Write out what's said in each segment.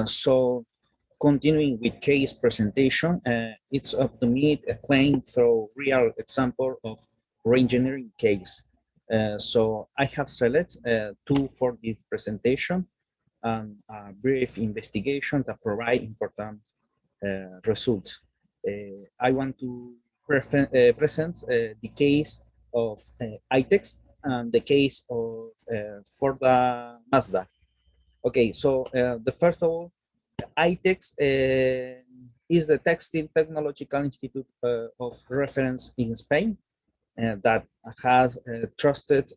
So continuing with case presentation, it's up to me to explain through real example of reengineering case. So I have selected two for this presentation and a brief investigation that provide important results. I want to present the case of ITEX and the case of for the Mazda. Okay, so the first of all, ITEX is the Textile Technological Institute of reference in Spain that has trusted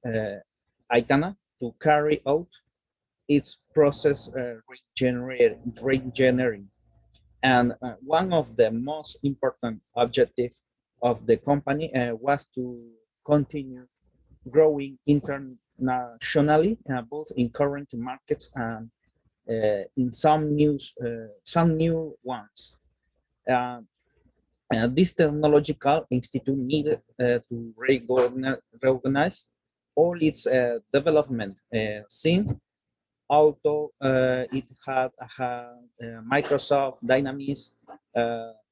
Aitana to carry out its process regenerating. And one of the most important objectives of the company was to continue growing internationally, both in current markets and in some new ones. Uh, this technological institute needed to reorganize all its development scene, although it had Microsoft Dynamics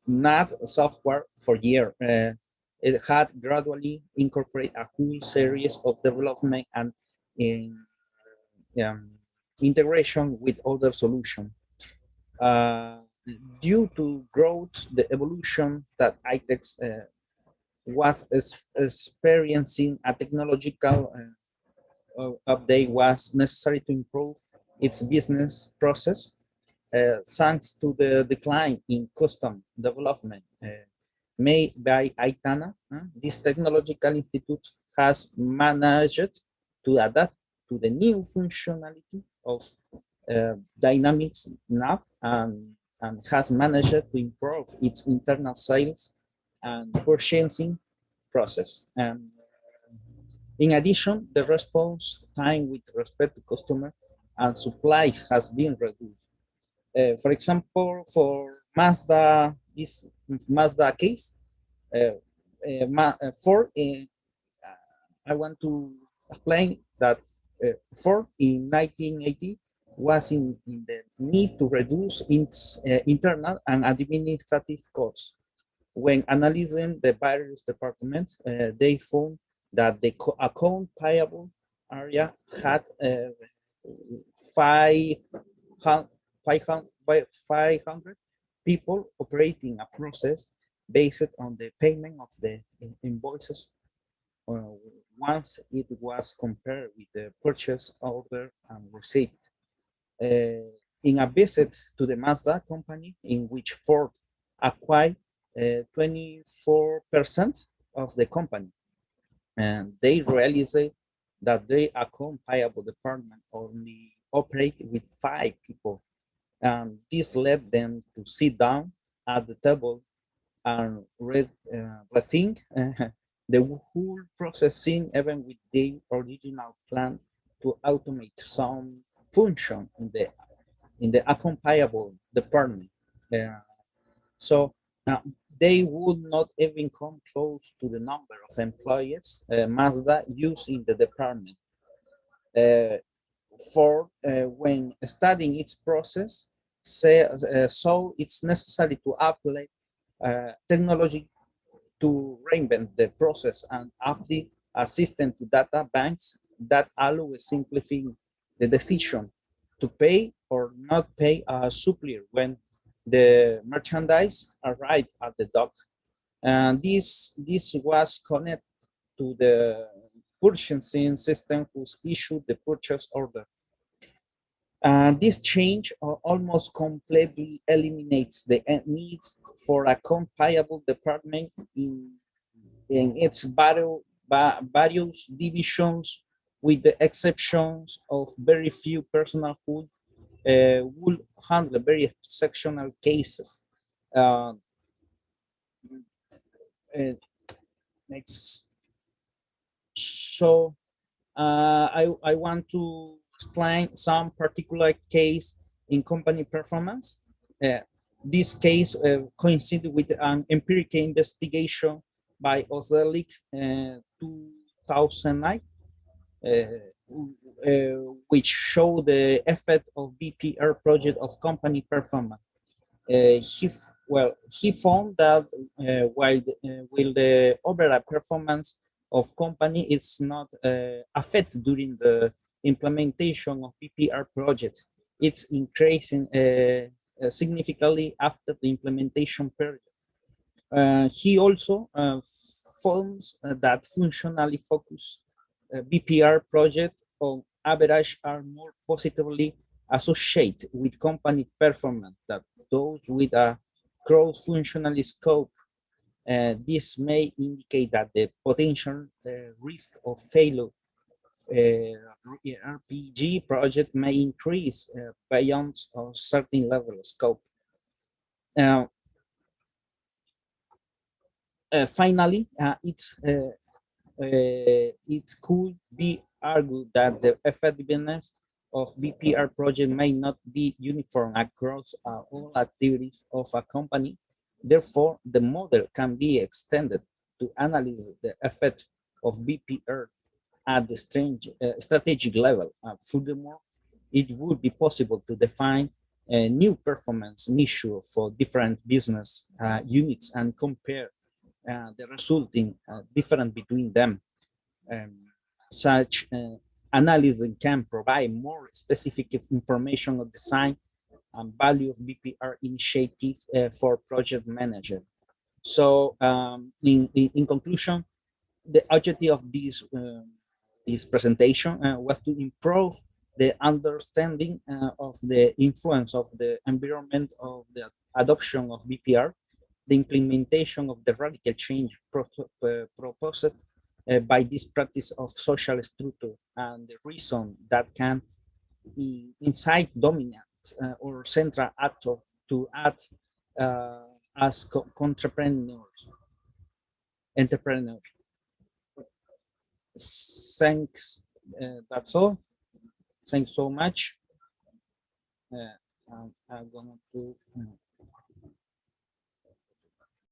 not software for years. It had gradually incorporated a whole series of development and in, um, integration with other solutions. Uh, Due to growth, the evolution that ITEX was experiencing a technological update was necessary to improve its business process thanks to the decline in custom development made by Aitana. This technological institute has managed to adapt to the new functionality of Dynamics nav and has managed to improve its internal sales and purchasing process. In addition, the response time with respect to customer and supply has been reduced. For example, for Mazda, this Mazda case, Ford, I want to explain that Ford in 1980 was in the need to reduce its internal and administrative costs. When analyzing the various departments, they found that the account payable area had 500 people operating a process based on the payment of the invoices uh, once it was compared with the purchase order and receipt. In a visit to the Mazda company, in which Ford acquired 24% of the company, and they realized that the account payable department only operate with 5 people. And this led them to sit down at the table and rethink the whole processing, even with the original plan to automate some function in the account payable department. So they would not even come close to the number of employees Mazda used in the department. For when studying its process, so it's necessary to apply technology to reinvent the process and apply a system to data banks that allow simplifying the decision to pay or not pay a supplier when the merchandise arrived at the dock. And this was connected to the purchasing system whose issued the purchase order. This change almost completely eliminates the needs for a comparable department in its various divisions, with the exceptions of very few personnel who will handle very exceptional cases. Uh, next. So I want to explain some particular case in company performance. This case coincided with an empirical investigation by Ozelic 2009. which show the effect of BPR project of company performance. He found that while the overall performance of company is not affected during the implementation of BPR project, it's increasing significantly after the implementation period. He also found that functionally focused BPR projects on average are more positively associated with company performance than those with a cross-functional scope. This may indicate that the potential risk of failure RPG project may increase beyond a certain level of scope. Uh, Finally, it could be argued that the effectiveness of BPR project may not be uniform across all activities of a company. Therefore, the model can be extended to analyze the effect of BPR at the strategic level. Furthermore, it would be possible to define a new performance measure for different business units and compare the resulting difference between them. Um, Such analysis can provide more specific information on design and value of BPR initiative for project manager. So, in conclusion, the objective of this presentation was to improve the understanding of the influence of the environment of the adoption of BPR, the implementation of the radical change proposed by this practice of social structure, and the reason that can incite dominant or central actor to act as entrepreneurs. Thanks. That's all. Thanks so much. I'm going to